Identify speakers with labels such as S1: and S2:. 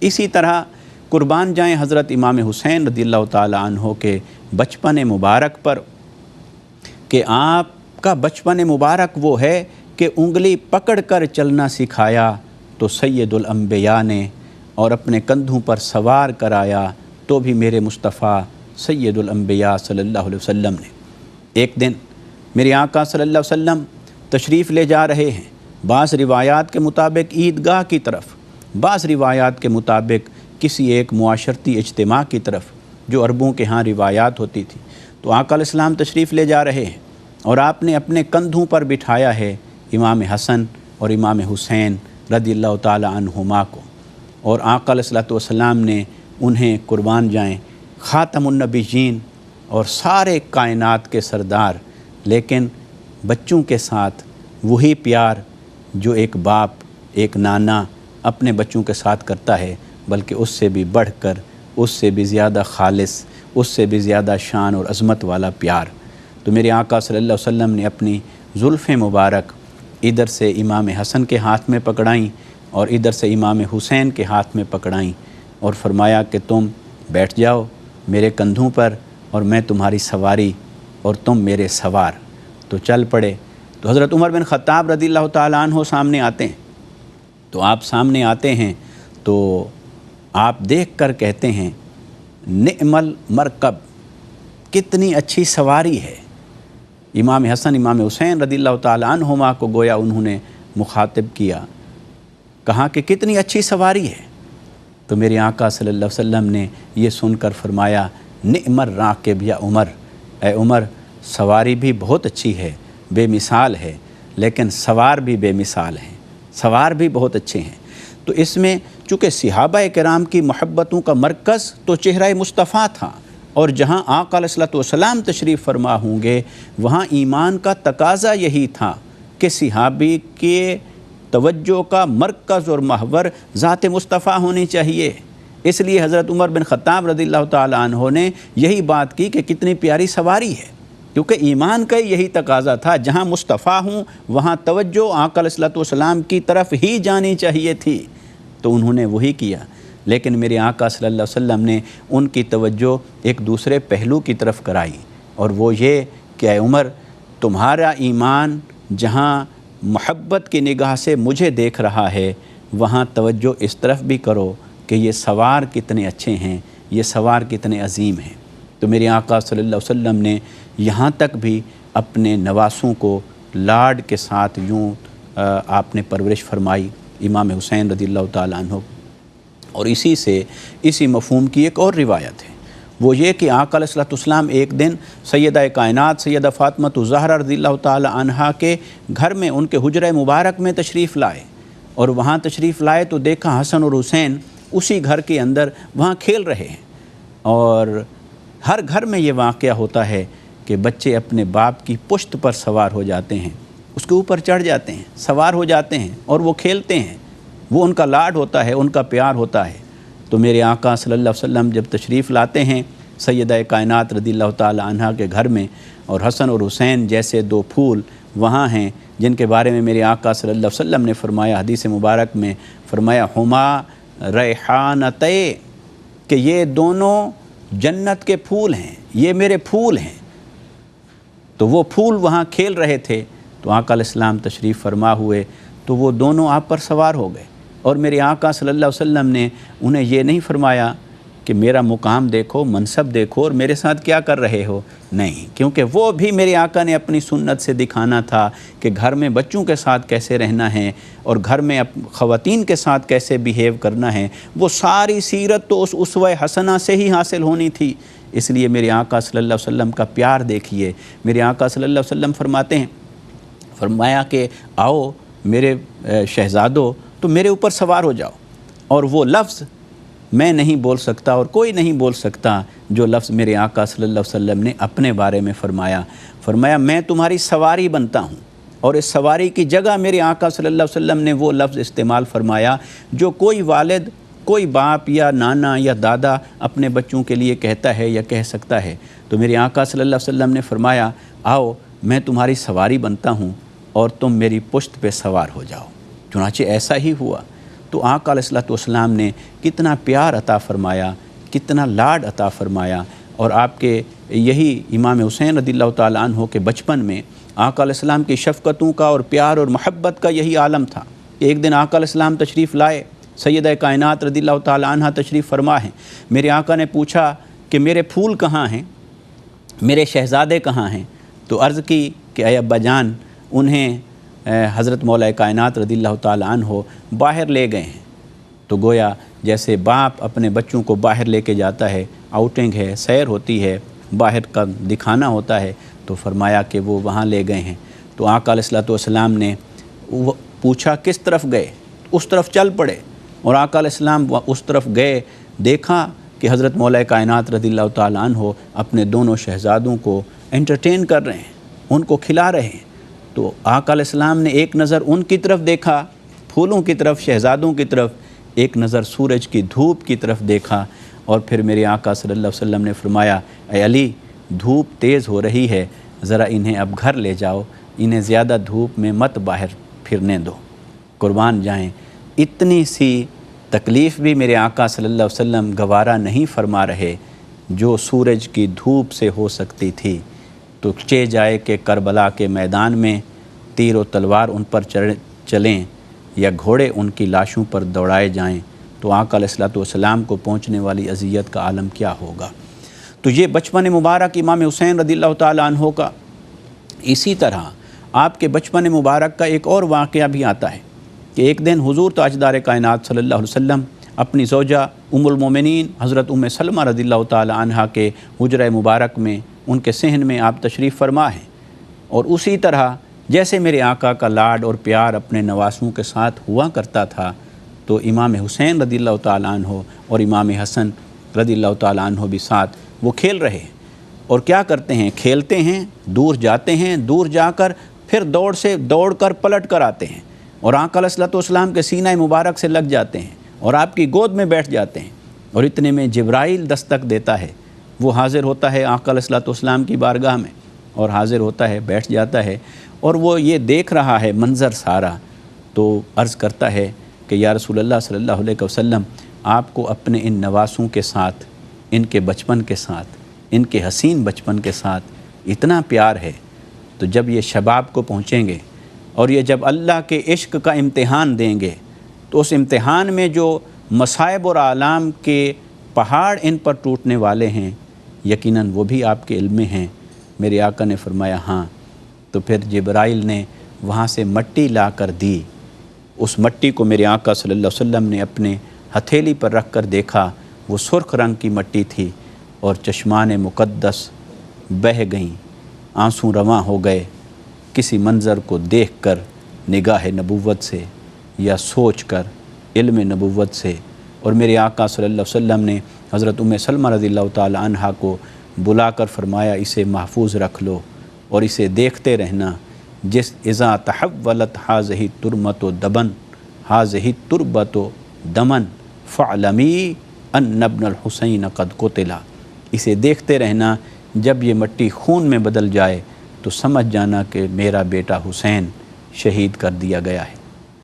S1: اسی طرح قربان جائیں حضرت امام حسین رضی اللہ تعالیٰ عنہ کے بچپن مبارک پر کہ آپ کا بچپن مبارک وہ ہے کہ انگلی پکڑ کر چلنا سکھایا تو سید الانبیاء نے، اور اپنے کندھوں پر سوار کرایا تو بھی میرے مصطفیٰ سید الانبیاء صلی اللہ علیہ وسلم نے۔ ایک دن میرے آقا صلی اللہ علیہ وسلم تشریف لے جا رہے ہیں، بعض روایات کے مطابق عیدگاہ کی طرف، بعض روایات کے مطابق کسی ایک معاشرتی اجتماع کی طرف، جو عربوں کے ہاں روایات ہوتی تھی۔ تو آقا علیہ السلام تشریف لے جا رہے ہیں اور آپ نے اپنے کندھوں پر بٹھایا ہے امام حسن اور امام حسین رضی اللہ تعالی عنہما کو، اور آقا علیہ السلام نے انہیں قربان جائیں خاتم النبیین اور سارے کائنات کے سردار، لیکن بچوں کے ساتھ وہی پیار جو ایک باپ، ایک نانا اپنے بچوں کے ساتھ کرتا ہے، بلکہ اس سے بھی بڑھ کر، اس سے بھی زیادہ خالص، اس سے بھی زیادہ شان اور عظمت والا پیار۔ تو میرے آقا صلی اللہ علیہ وسلم نے اپنی زلفیں مبارک ادھر سے امام حسن کے ہاتھ میں پکڑائیں اور ادھر سے امام حسین کے ہاتھ میں پکڑائیں، اور فرمایا کہ تم بیٹھ جاؤ میرے کندھوں پر اور میں تمہاری سواری اور تم میرے سوار۔ تو چل پڑے۔ تو حضرت عمر بن خطاب رضی اللہ تعالیٰ عنہ سامنے آتے ہیں۔ تو آپ سامنے آتے ہیں تو آپ دیکھ کر کہتے ہیں نعم المرکب، کتنی اچھی سواری ہے۔ امام حسن امام حسین رضی اللہ تعالیٰ عنہما کو گویا انہوں نے مخاطب کیا، کہا کہ کتنی اچھی سواری ہے۔ تو میرے آقا صلی اللہ علیہ وسلم نے یہ سن کر فرمایا نعم الراکب یا عمر، اے عمر سواری بھی بہت اچھی ہے، بے مثال ہے، لیکن سوار بھی بے مثال ہیں، سوار بھی بہت اچھے ہیں۔ تو اس میں چونکہ صحابہ کرام کی محبتوں کا مرکز تو چہرہ مصطفیٰ تھا، اور جہاں آقا علیہ السلام تشریف فرما ہوں گے وہاں ایمان کا تقاضا یہی تھا کہ صحابی کے توجہ کا مرکز اور محور ذات مصطفیٰ ہونی چاہیے۔ اس لیے حضرت عمر بن خطاب رضی اللہ تعالیٰ عنہ نے یہی بات کی کہ کتنی پیاری سواری ہے، کیونکہ ایمان کا یہی تقاضا تھا، جہاں مصطفیٰ ہوں وہاں توجہ آقا علیہ السلام کی طرف ہی جانی چاہیے تھی، تو انہوں نے وہی کیا۔ لیکن میرے آقا صلی اللہ علیہ وسلم نے ان کی توجہ ایک دوسرے پہلو کی طرف کرائی، اور وہ یہ کہ اے عمر تمہارا ایمان جہاں محبت کی نگاہ سے مجھے دیکھ رہا ہے، وہاں توجہ اس طرف بھی کرو کہ یہ سوار کتنے اچھے ہیں، یہ سوار کتنے عظیم ہیں۔ تو میرے آقا صلی اللہ علیہ وسلم نے یہاں تک بھی اپنے نواسوں کو لاڈ کے ساتھ یوں آپ نے پرورش فرمائی، امام حسین رضی اللہ تعالیٰ عنہ۔ اور اسی مفہوم کی ایک اور روایت ہے، وہ یہ کہ آقا علیہ السلام ایک دن سیدہ کائنات سیدہ فاطمہ الزہرا رضی اللہ تعالی عنہا کے گھر میں، ان کے حجرہ مبارک میں تشریف لائے، اور وہاں تشریف لائے تو دیکھا حسن اور حسین اسی گھر کے اندر وہاں کھیل رہے ہیں۔ اور ہر گھر میں یہ واقعہ ہوتا ہے کہ بچے اپنے باپ کی پشت پر سوار ہو جاتے ہیں، اس کے اوپر چڑھ جاتے ہیں، سوار ہو جاتے ہیں اور وہ کھیلتے ہیں، وہ ان کا لاڈ ہوتا ہے، ان کا پیار ہوتا ہے۔ تو میرے آقا صلی اللہ علیہ وسلم جب تشریف لاتے ہیں سیدہ کائنات رضی اللہ تعالی عنہا کے گھر میں، اور حسن اور حسین جیسے دو پھول وہاں ہیں جن کے بارے میں میرے آقا صلی اللہ علیہ وسلم نے فرمایا، حدیث مبارک میں فرمایا ہما ریحانتے، کہ یہ دونوں جنت کے پھول ہیں، یہ میرے پھول ہیں۔ تو وہ پھول وہاں کھیل رہے تھے، تو آقا علیہ السلام تشریف فرما ہوئے تو وہ دونوں آپ پر سوار ہو گئے، اور میرے آقا صلی اللہ علیہ وسلم نے انہیں یہ نہیں فرمایا کہ میرا مقام دیکھو، منصب دیکھو اور میرے ساتھ کیا کر رہے ہو، نہیں، کیونکہ وہ بھی میرے آقا نے اپنی سنت سے دکھانا تھا کہ گھر میں بچوں کے ساتھ کیسے رہنا ہے اور گھر میں خواتین کے ساتھ کیسے بیہیو کرنا ہے۔ وہ ساری سیرت تو اس اسوہ حسنہ سے ہی حاصل ہونی تھی۔ اس لیے میرے آقا صلی اللہ علیہ وسلم کا پیار دیکھیے، میرے آقا صلی اللہ علیہ وسلم فرماتے ہیں، فرمایا کہ آؤ میرے شہزادو تو میرے اوپر سوار ہو جاؤ، اور وہ لفظ میں نہیں بول سکتا اور کوئی نہیں بول سکتا جو لفظ میرے آقا صلی اللہ علیہ وسلم نے اپنے بارے میں فرمایا میں تمہاری سواری بنتا ہوں، اور اس سواری کی جگہ میرے آقا صلی اللہ علیہ وسلم نے وہ لفظ استعمال فرمایا جو کوئی والد، کوئی باپ یا نانا یا دادا اپنے بچوں کے لیے کہتا ہے یا کہہ سکتا ہے۔ تو میرے آقا صلی اللہ علیہ وسلم نے فرمایا آؤ میں تمہاری سواری بنتا ہوں اور تم میری پشت پہ سوار ہو جاؤ۔ چنانچہ ایسا ہی ہوا۔ تو تو آقا علیہ الصلوۃ والسلام نے کتنا پیار عطا فرمایا، کتنا لاڈ عطا فرمایا۔ اور آپ کے یہی امام حسین رضی اللہ تعالیٰ عنہ کے بچپن میں آقا علیہ السلام کی شفقتوں کا اور پیار اور محبت کا یہی عالم تھا کہ ایک دن آقا علیہ السلام تشریف لائے، سیدہ کائنات رضی اللہ تعالیٰ عنہ تشریف فرما ہیں۔ میرے آقا نے پوچھا کہ میرے پھول کہاں ہیں، میرے شہزادے کہاں ہیں؟ تو عرض کی کہ اے ابا جان، انہیں حضرت مولا کائنات رضی اللہ تعالیٰ عنہ باہر لے گئے ہیں۔ تو گویا جیسے باپ اپنے بچوں کو باہر لے کے جاتا ہے، آؤٹنگ ہے، سیر ہوتی ہے، باہر کا دکھانا ہوتا ہے، تو فرمایا کہ وہ وہاں لے گئے ہیں۔ تو آقا علیہ الصلوۃ والسلام نے پوچھا کس طرف گئے؟ اس طرف چل پڑے، اور آقا علیہ السلام اس طرف گئے، دیکھا کہ حضرت مولا کائنات رضی اللہ تعالیٰ عنہ اپنے دونوں شہزادوں کو انٹرٹین کر رہے ہیں، ان کو کھلا رہے ہیں۔ تو آقا علیہ السلام نے ایک نظر ان کی طرف دیکھا، پھولوں کی طرف، شہزادوں کی طرف، ایک نظر سورج کی دھوپ کی طرف دیکھا، اور پھر میرے آقا صلی اللہ علیہ وسلم نے فرمایا اے علی، دھوپ تیز ہو رہی ہے، ذرا انہیں اب گھر لے جاؤ، انہیں زیادہ دھوپ میں مت باہر پھرنے دو۔ قربان جائیں، اتنی سی تکلیف بھی میرے آقا صلی اللہ علیہ وسلم گوارا نہیں فرما رہے جو سورج کی دھوپ سے ہو سکتی تھی۔ تو چے جائے کہ کربلا کے میدان میں تیر و تلوار ان پر چلیں یا گھوڑے ان کی لاشوں پر دوڑائے جائیں، تو آقا علیہ الصلوۃ والسلام کو پہنچنے والی اذیت کا عالم کیا ہوگا۔ تو یہ بچپن مبارک امام حسین رضی اللہ تعالیٰ عنہ کا۔ اسی طرح آپ کے بچپن مبارک کا ایک اور واقعہ بھی آتا ہے کہ ایک دن حضور تاجدار کائنات صلی اللہ علیہ وسلم اپنی زوجہ ام المومنین حضرت ام سلمہ رضی اللہ تعالیٰ عنہ کے حجرہ مبارک میں، ان کے صحن میں آپ تشریف فرما ہیں، اور اسی طرح جیسے میرے آقا کا لاڈ اور پیار اپنے نواسوں کے ساتھ ہوا کرتا تھا، تو امام حسین رضی اللہ تعالیٰ عنہ اور امام حسن رضی اللہ تعالیٰ عنہ بھی ساتھ وہ کھیل رہے ہیں۔ اور کیا کرتے ہیں؟ کھیلتے ہیں، دور جاتے ہیں، دور جا کر پھر دوڑ کر پلٹ کر آتے ہیں، اور آقا علیہ الصلوۃ والسلام کے سینہ مبارک سے لگ جاتے ہیں اور آپ کی گود میں بیٹھ جاتے ہیں۔ اور اتنے میں جبرائیل دستک دیتا ہے، وہ حاضر ہوتا ہے آقا علیہ الصلوۃ والسلام کی بارگاہ میں، اور حاضر ہوتا ہے، بیٹھ جاتا ہے، اور وہ یہ دیکھ رہا ہے منظر سارا، تو عرض کرتا ہے کہ یا رسول اللہ صلی اللہ علیہ وسلم، آپ کو اپنے ان نواسوں کے ساتھ، ان کے بچپن کے ساتھ، ان کے حسین بچپن کے ساتھ اتنا پیار ہے، تو جب یہ شباب کو پہنچیں گے اور یہ جب اللہ کے عشق کا امتحان دیں گے، تو اس امتحان میں جو مصائب اور آلام کے پہاڑ ان پر ٹوٹنے والے ہیں، یقیناً وہ بھی آپ کے علم میں ہیں۔ میرے آقا نے فرمایا ہاں۔ تو پھر جبرائیل نے وہاں سے مٹی لا کر دی، اس مٹی کو میرے آقا صلی اللہ علیہ وسلم نے اپنے ہتھیلی پر رکھ کر دیکھا، وہ سرخ رنگ کی مٹی تھی، اور چشمان مقدس بہہ گئیں، آنسوں رواں ہو گئے کسی منظر کو دیکھ کر نگاہ نبوت سے یا سوچ کر علم نبوت سے۔ اور میرے آقا صلی اللہ علیہ وسلم نے حضرت ام سلمہ رضی اللہ تعالی عنہا کو بلا کر فرمایا اسے محفوظ رکھ لو اور اسے دیکھتے رہنا، جس اذا تحولت حاذہ ترمت و دبن حاذہ تربت و دمن فعلمی ان ابن الحسین قد قتلا، اسے دیکھتے رہنا، جب یہ مٹی خون میں بدل جائے تو سمجھ جانا کہ میرا بیٹا حسین شہید کر دیا گیا ہے۔